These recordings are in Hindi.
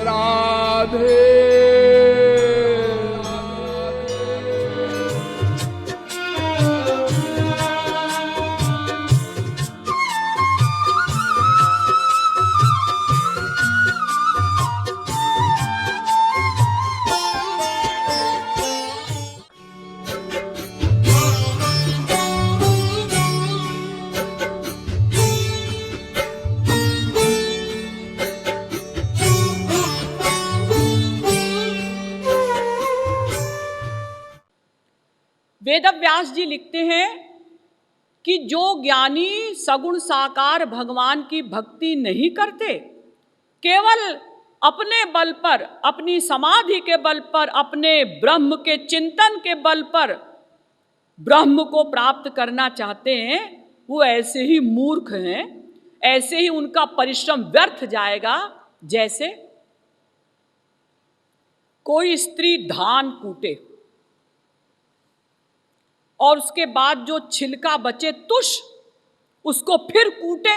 राधे। वेदव्यास जी लिखते हैं कि जो ज्ञानी सगुण साकार भगवान की भक्ति नहीं करते, केवल अपने बल पर, अपनी समाधि के बल पर, अपने ब्रह्म के चिंतन के बल पर ब्रह्म को प्राप्त करना चाहते हैं, वो ऐसे ही मूर्ख हैं, ऐसे ही उनका परिश्रम व्यर्थ जाएगा जैसे कोई स्त्री धान कूटे और उसके बाद जो छिलका बचे तुष उसको फिर कूटे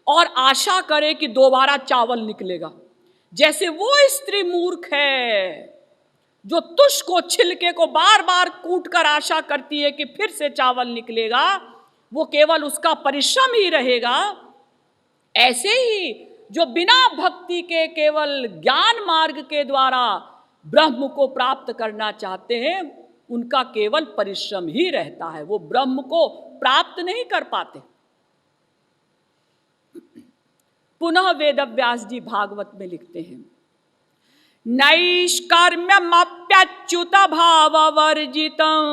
और आशा करे कि दोबारा चावल निकलेगा। जैसे वो स्त्री मूर्ख है जो तुष को, छिलके को बार बार कूट कर आशा करती है कि फिर से चावल निकलेगा, वो केवल उसका परिश्रम ही रहेगा। ऐसे ही जो बिना भक्ति के केवल ज्ञान मार्ग के द्वारा ब्रह्म को प्राप्त करना चाहते हैं, उनका केवल परिश्रम ही रहता है, वो ब्रह्म को प्राप्त नहीं कर पाते। पुनः वेदव्यास जी भागवत में लिखते हैं, नैष्कर्म्यमप्यच्युत भाववर्जितं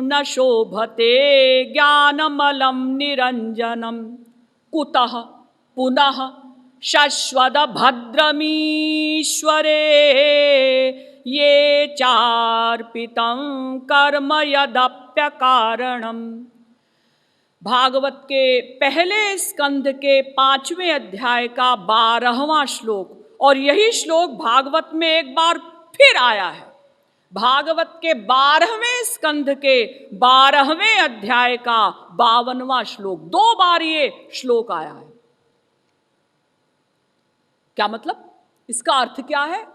न शोभते ज्ञानमलं निरंजनम कुतः पुनः शश्वत भद्रमीश्वरे ये चार्पितं कर्म यदप्यकारणम। भागवत के पहले स्कंध के 5वें अध्याय का 12वां श्लोक, और यही श्लोक भागवत में एक बार फिर आया है। भागवत के 12वें स्कंध के 12वें अध्याय का 52वां श्लोक, 2 बार ये श्लोक आया है। क्या मतलब? इसका अर्थ क्या है?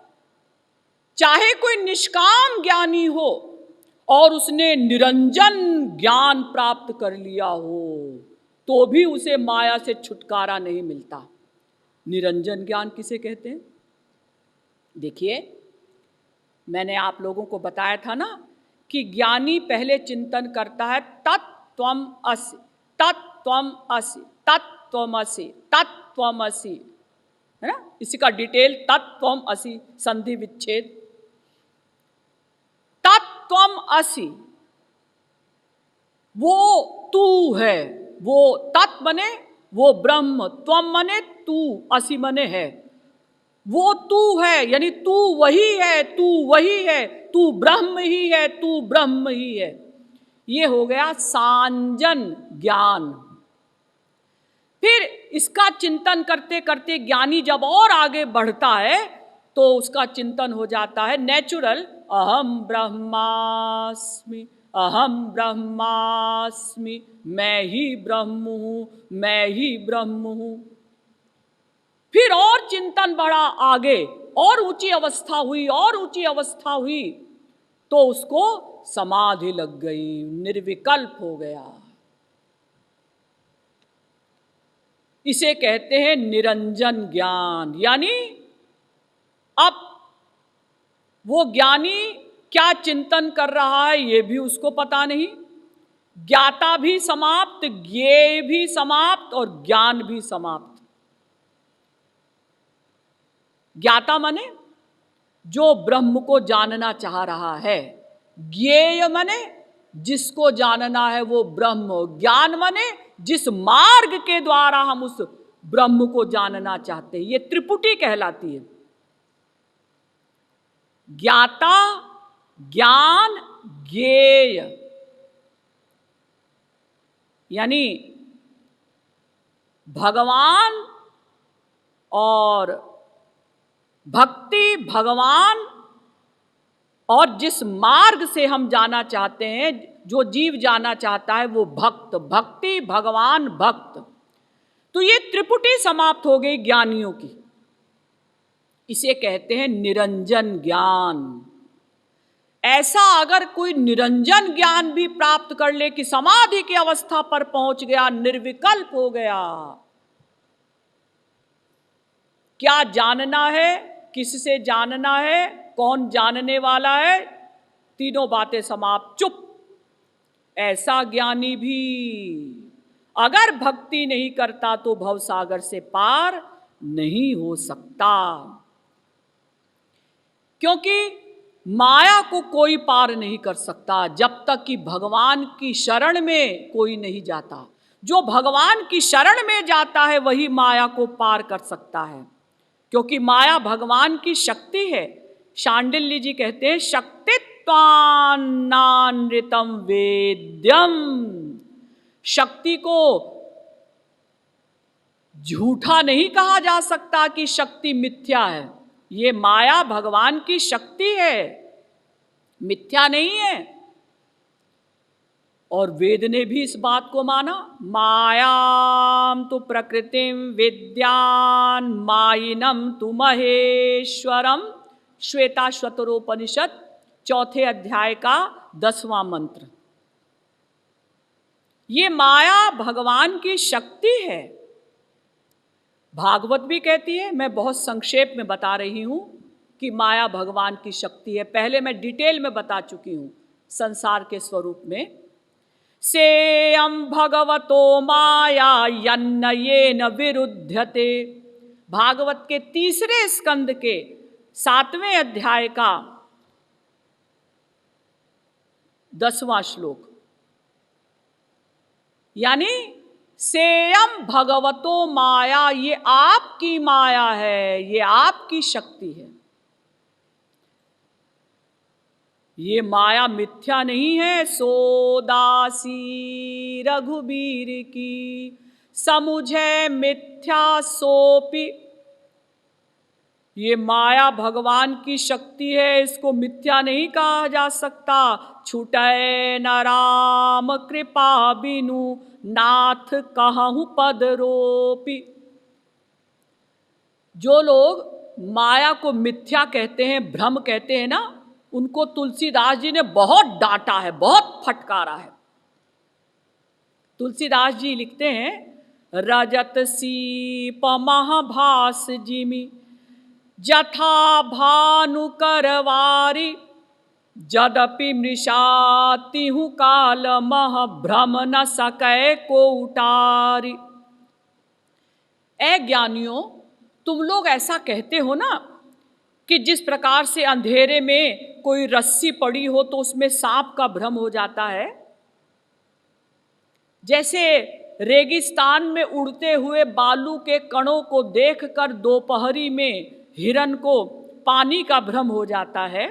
चाहे कोई निष्काम ज्ञानी हो और उसने निरंजन ज्ञान प्राप्त कर लिया हो, तो भी उसे माया से छुटकारा नहीं मिलता। निरंजन ज्ञान किसे कहते हैं? देखिए, मैंने आप लोगों को बताया था ना कि ज्ञानी पहले चिंतन करता है तत्त्वम् असि, तत्त्वम् असि, तत्त्वम् असि, तत्त्वम् असि, है ना? इसी का डिटेल तत्त्वम् असि, संधि विच्छेद। तत्त्वम् असि वो तू है, वो तत् मने वो ब्रह्म, त्वम मने तू, असि मने है, वो तू है, यानी तू वही है, तू वही है, तू ब्रह्म ही है, तू ब्रह्म ही है। ये हो गया सांजन ज्ञान। फिर इसका चिंतन करते करते ज्ञानी जब और आगे बढ़ता है तो उसका चिंतन हो जाता है नेचुरल, अहम ब्रह्मास्मि, अहम ब्रह्मास्मि, मैं ही ब्रह्म हूँ, मैं ही ब्रह्म हूँ। फिर और चिंतन बढ़ा आगे, और ऊंची अवस्था हुई, और ऊंची अवस्था हुई, तो उसको समाधि लग गई, निर्विकल्प हो गया। इसे कहते हैं निरंजन ज्ञान। यानी अब वो ज्ञानी क्या चिंतन कर रहा है ये भी उसको पता नहीं, ज्ञाता भी समाप्त, ज्ञेय भी समाप्त, और ज्ञान भी समाप्त। ज्ञाता माने जो ब्रह्म को जानना चाह रहा है, ज्ञेय माने जिसको जानना है वो ब्रह्म, ज्ञान माने जिस मार्ग के द्वारा हम उस ब्रह्म को जानना चाहते हैं। ये त्रिपुटी कहलाती है, ज्ञाता, ज्ञान, ज्ञेय। यानी भगवान और भक्ति, भगवान और जिस मार्ग से हम जाना चाहते हैं, जो जीव जाना चाहता है वो भक्त, भक्ति, भगवान, भक्त। तो ये त्रिपुटी समाप्त हो गई ज्ञानियों की। इसे कहते हैं निरंजन ज्ञान। ऐसा अगर कोई निरंजन ज्ञान भी प्राप्त कर ले कि समाधि की अवस्था पर पहुंच गया, निर्विकल्प हो गया, क्या जानना है, किससे जानना है, कौन जानने वाला है, तीनों बातें समाप्त, चुप। ऐसा ज्ञानी भी अगर भक्ति नहीं करता तो भवसागर से पार नहीं हो सकता, क्योंकि माया को कोई पार नहीं कर सकता जब तक कि भगवान की शरण में कोई नहीं जाता। जो भगवान की शरण में जाता है वही माया को पार कर सकता है, क्योंकि माया भगवान की शक्ति है। शांडिल्य जी कहते हैं शक्तित्वान्नानृतम वेद्यम। शक्ति को झूठा नहीं कहा जा सकता कि शक्ति मिथ्या है। ये माया भगवान की शक्ति है, मिथ्या नहीं है। और वेद ने भी इस बात को माना, मायाम तु प्रकृतिम विद्यान मायिनम तु महेश्वरम। श्वेताश्वतरोपनिषद 4 अध्याय का 10वां मंत्र। ये माया भगवान की शक्ति है। भागवत भी कहती है, मैं बहुत संक्षेप में बता रही हूं कि माया भगवान की शक्ति है। पहले मैं डिटेल में बता चुकी हूं संसार के स्वरूप में। सेयं भगवतो माया यन्न येन विरुध्यते। भागवत के 3 स्कंद के 7वें अध्याय का 10वां श्लोक। यानी सेयम भगवतो माया, ये आपकी माया है, ये आपकी शक्ति है। ये माया मिथ्या नहीं है। सोदासी रघुबीर की समुझे मिथ्या सोपी। ये माया भगवान की शक्ति है, इसको मिथ्या नहीं कहा जा सकता। छूटे न राम कृपा बिनु नाथ कहूं पद रोपी। जो लोग माया को मिथ्या कहते हैं, भ्रम कहते हैं ना, उनको तुलसीदास जी ने बहुत डांटा है, बहुत फटकारा है। तुलसीदास जी लिखते हैं, रजत सीप महाभास जिमि जथा भानु करवारी जदपि मृषाति हूँ काल मह भ्रम न सकै को उतारी। ए ज्ञानियों, तुम लोग ऐसा कहते हो ना कि जिस प्रकार से अंधेरे में कोई रस्सी पड़ी हो तो उसमें सांप का भ्रम हो जाता है, जैसे रेगिस्तान में उड़ते हुए बालू के कणों को देखकर दोपहरी में हिरन को पानी का भ्रम हो जाता है,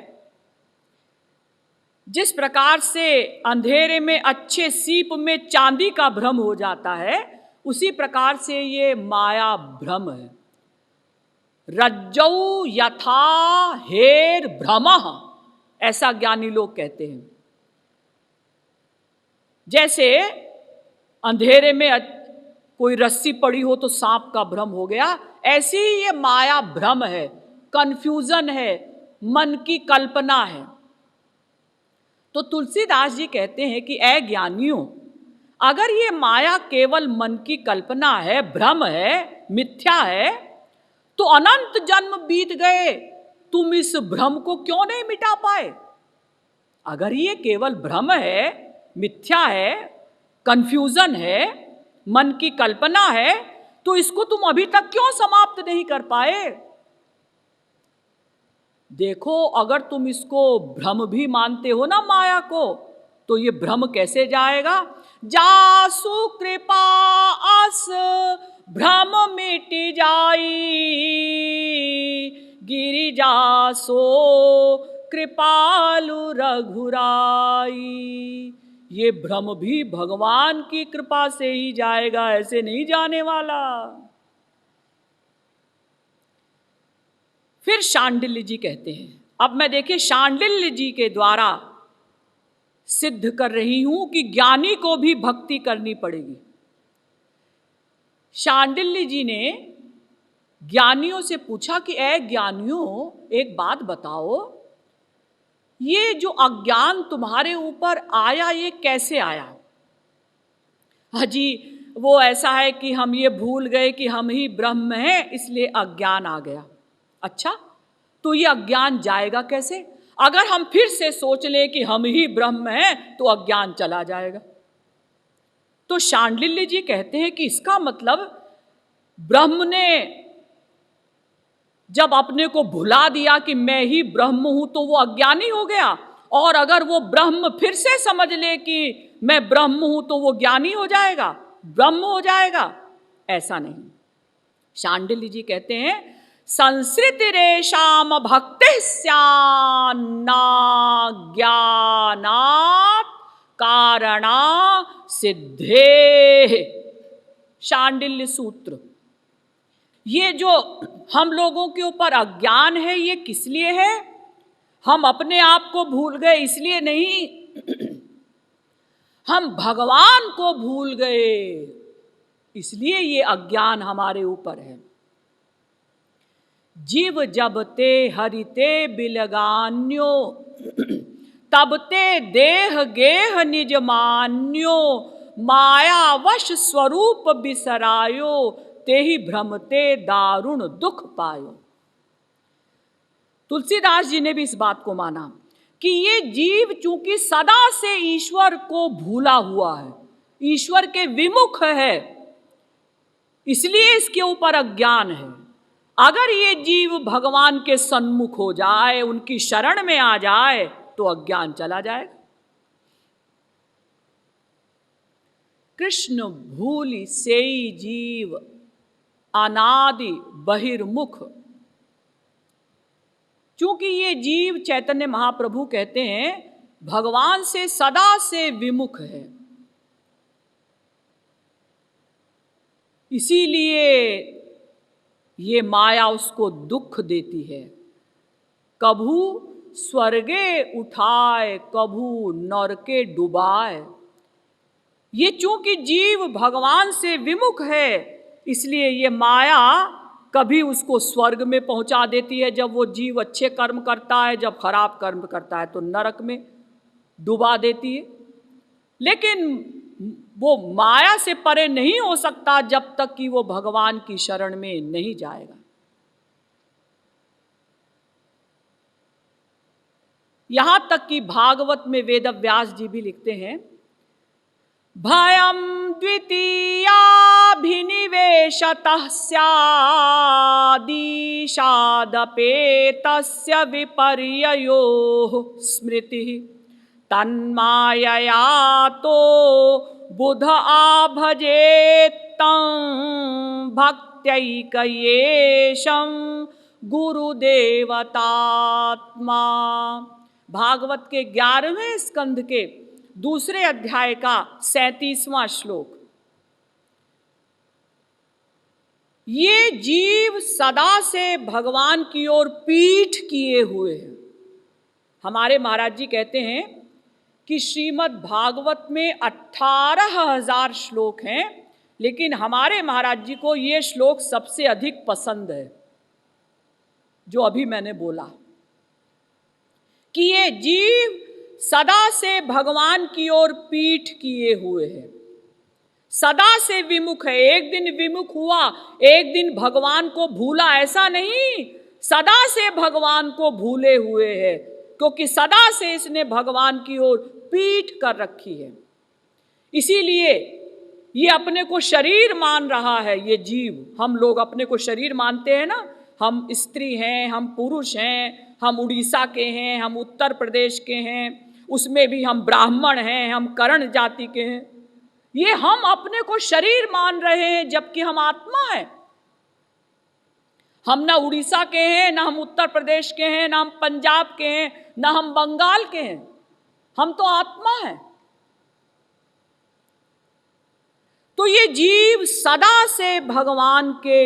जिस प्रकार से अंधेरे में अच्छे सीप में चांदी का भ्रम हो जाता है, उसी प्रकार से ये माया भ्रम है। रज्जौ यथा हेर भ्रमः, ऐसा ज्ञानी लोग कहते हैं। जैसे अंधेरे में कोई रस्सी पड़ी हो तो सांप का भ्रम हो गया, ऐसी ही ये माया भ्रम है, कंफ्यूजन है, मन की कल्पना है। तो तुलसीदास जी कहते हैं कि ऐ ज्ञानियों, अगर ये माया केवल मन की कल्पना है, भ्रम है, मिथ्या है, तो अनंत जन्म बीत गए, तुम इस भ्रम को क्यों नहीं मिटा पाए? अगर ये केवल भ्रम है, मिथ्या है, कंफ्यूजन है, मन की कल्पना है, तो इसको तुम अभी तक क्यों समाप्त नहीं कर पाए? देखो, अगर तुम इसको भ्रम भी मानते हो ना माया को, तो ये भ्रम कैसे जाएगा? जासु कृपा अस भ्रम मिट जाई, गिरि जासो कृपालु रघुराई। ये भ्रम भी भगवान की कृपा से ही जाएगा, ऐसे नहीं जाने वाला। फिर शांडिल्य जी कहते हैं, अब मैं देखिए शांडिल्य जी के द्वारा सिद्ध कर रही हूं कि ज्ञानी को भी भक्ति करनी पड़ेगी। शांडिल्य जी ने ज्ञानियों से पूछा कि ऐ ज्ञानियों, एक बात बताओ, ये जो अज्ञान तुम्हारे ऊपर आया ये कैसे आया? हाजी, वो ऐसा है कि हम ये भूल गए कि हम ही ब्रह्म हैं, इसलिए अज्ञान आ गया। अच्छा, तो ये अज्ञान जाएगा कैसे? अगर हम फिर से सोच लें कि हम ही ब्रह्म हैं तो अज्ञान चला जाएगा। तो शांडिल्य जी कहते हैं कि इसका मतलब ब्रह्म ने जब अपने को भुला दिया कि मैं ही ब्रह्म हूं तो वो अज्ञानी हो गया, और अगर वो ब्रह्म फिर से समझ ले कि मैं ब्रह्म हूं तो वो ज्ञानी हो जाएगा, ब्रह्म हो जाएगा। ऐसा नहीं। शांडिल्य जी कहते हैं संसृति रेशाम भक्ति स्यान्ना ज्ञानात् कारणा सिद्धे। शांडिल्य सूत्र। ये जो हम लोगों के ऊपर अज्ञान है ये किस लिए है? हम अपने आप को भूल गए इसलिए नहीं, हम भगवान को भूल गए इसलिए ये अज्ञान हमारे ऊपर है। जीव जब ते हरिते बिलगान्यो तब ते देह गेह निज मान्यो मायावश स्वरूप बिसरायो ते ही भ्रमते दारुण दुख पायो। तुलसीदास जी ने भी इस बात को माना कि ये जीव चूंकि सदा से ईश्वर को भूला हुआ है, ईश्वर के विमुख है, इसलिए इसके ऊपर अज्ञान है। अगर ये जीव भगवान के सन्मुख हो जाए, उनकी शरण में आ जाए तो अज्ञान चला जाएगा। कृष्ण भूलि सेई जीव अनादि बहिर्मुख। चूंकि ये जीव चैतन्य महाप्रभु कहते हैं भगवान से सदा से विमुख है, इसीलिए ये माया उसको दुख देती है। कभू स्वर्गे उठाए कभू नरके डुबाए। ये चूंकि जीव भगवान से विमुख है इसलिए ये माया कभी उसको स्वर्ग में पहुंचा देती है जब वो जीव अच्छे कर्म करता है, जब खराब कर्म करता है तो नरक में डुबा देती है। लेकिन वो माया से परे नहीं हो सकता जब तक कि वो भगवान की शरण में नहीं जाएगा। यहां तक कि भागवत में वेदव्यास जी भी लिखते हैं भयं द्वितीयाभिनिवेशतः स्यादिशादपेतस्य विपर्ययोः स्मृतिः तन्मायया तो बुध आभजेत्तं भक्त्यैकयेशं गुरुदेवतात्मा। भागवत के 11वें स्कंध के दूसरे अध्याय का 37वां श्लोक। ये जीव सदा से भगवान की ओर पीठ किए हुए हैं। हमारे महाराज जी कहते हैं कि श्रीमद् भागवत में 18,000 श्लोक हैं, लेकिन हमारे महाराज जी को ये श्लोक सबसे अधिक पसंद है जो अभी मैंने बोला कि ये जीव सदा से भगवान की ओर पीठ किए हुए है, सदा से विमुख है। एक दिन विमुख हुआ, एक दिन भगवान को भूला, ऐसा नहीं, सदा से भगवान को भूले हुए है, क्योंकि सदा से इसने भगवान की ओर पीठ कर रखी है। इसीलिए ये अपने को शरीर मान रहा है। ये जीव, हम लोग अपने को शरीर मानते हैं ना, हम स्त्री हैं, हम पुरुष हैं, हम उड़ीसा के हैं, हम उत्तर प्रदेश के हैं, उसमें भी हम ब्राह्मण हैं, हम कर्ण जाति के हैं। ये हम अपने को शरीर मान रहे हैं जबकि हम आत्मा हैं। हम ना उड़ीसा के हैं, ना हम उत्तर प्रदेश के हैं, ना हम पंजाब के हैं, ना हम बंगाल के हैं, हम तो आत्मा हैं। तो ये जीव सदा से भगवान के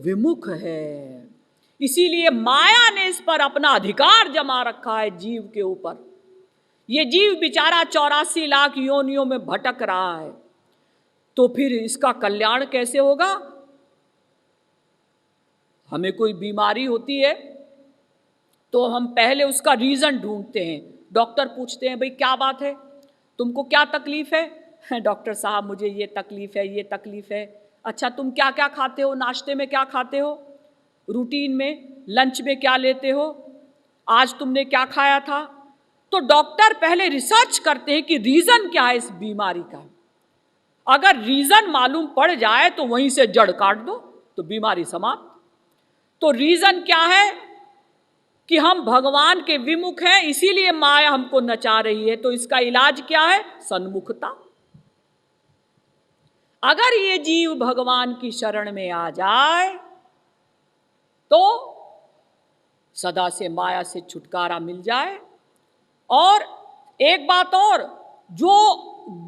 विमुख है, इसीलिए माया ने इस पर अपना अधिकार जमा रखा है जीव के ऊपर। ये जीव बेचारा 84 लाख योनियों में भटक रहा है, तो फिर इसका कल्याण कैसे होगा? हमें कोई बीमारी होती है तो हम पहले उसका रीज़न ढूंढते हैं। डॉक्टर पूछते हैं भाई क्या बात है, तुमको क्या तकलीफ़ है? डॉक्टर साहब मुझे ये तकलीफ़ है, ये तकलीफ़ है। अच्छा तुम क्या क्या खाते हो, नाश्ते में क्या खाते हो, रूटीन में लंच में क्या लेते हो, आज तुमने क्या खाया था? तो डॉक्टर पहले रिसर्च करते हैं कि रीज़न क्या है इस बीमारी का। अगर रीज़न मालूम पड़ जाए तो वहीं से जड़ काट दो तो बीमारी समाप्त। तो रीज़न क्या है कि हम भगवान के विमुख हैं, इसीलिए माया हमको नचा रही है। तो इसका इलाज क्या है? सन्मुखता। अगर ये जीव भगवान की शरण में आ जाए तो सदा से माया से छुटकारा मिल जाए। और एक बात और, जो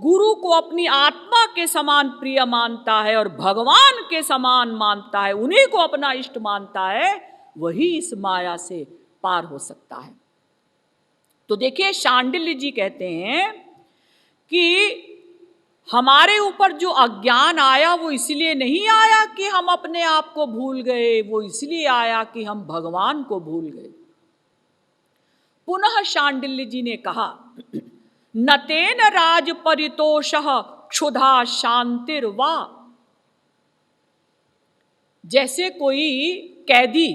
गुरु को अपनी आत्मा के समान प्रिय मानता है और भगवान के समान मानता है, उन्हीं को अपना इष्ट मानता है, वही इस माया से पार हो सकता है। तो देखिए शांडिल्य जी कहते हैं कि हमारे ऊपर जो अज्ञान आया वो इसलिए नहीं आया कि हम अपने आप को भूल गए, वो इसलिए आया कि हम भगवान को भूल गए। पुनः शांडिल्य जी ने कहा, नतेन राज परितोषः क्षुधा शांतिर्वा। जैसे कोई कैदी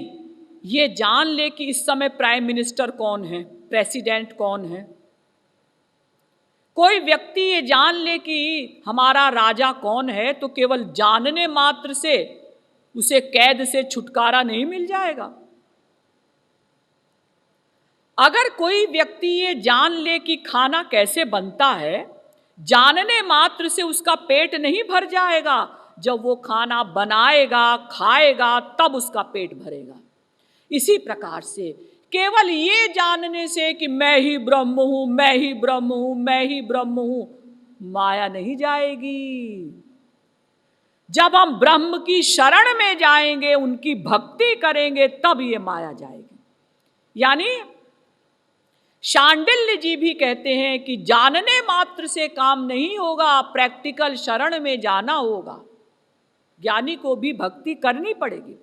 ये जान ले कि इस समय प्राइम मिनिस्टर कौन है, प्रेसिडेंट कौन है, कोई व्यक्ति ये जान ले कि हमारा राजा कौन है, तो केवल जानने मात्र से उसे कैद से छुटकारा नहीं मिल जाएगा। अगर कोई व्यक्ति ये जान ले कि खाना कैसे बनता है, जानने मात्र से उसका पेट नहीं भर जाएगा। जब वो खाना बनाएगा, खाएगा, तब उसका पेट भरेगा। इसी प्रकार से केवल ये जानने से कि मैं ही ब्रह्म हूं, मैं ही ब्रह्म हूं, मैं ही ब्रह्म हूं, माया नहीं जाएगी। जब हम ब्रह्म की शरण में जाएंगे, उनकी भक्ति करेंगे, तब ये माया जाएगी। यानी शांडिल्य जी भी कहते हैं कि जानने मात्र से काम नहीं होगा, प्रैक्टिकल शरण में जाना होगा। ज्ञानी को भी भक्ति करनी पड़ेगी।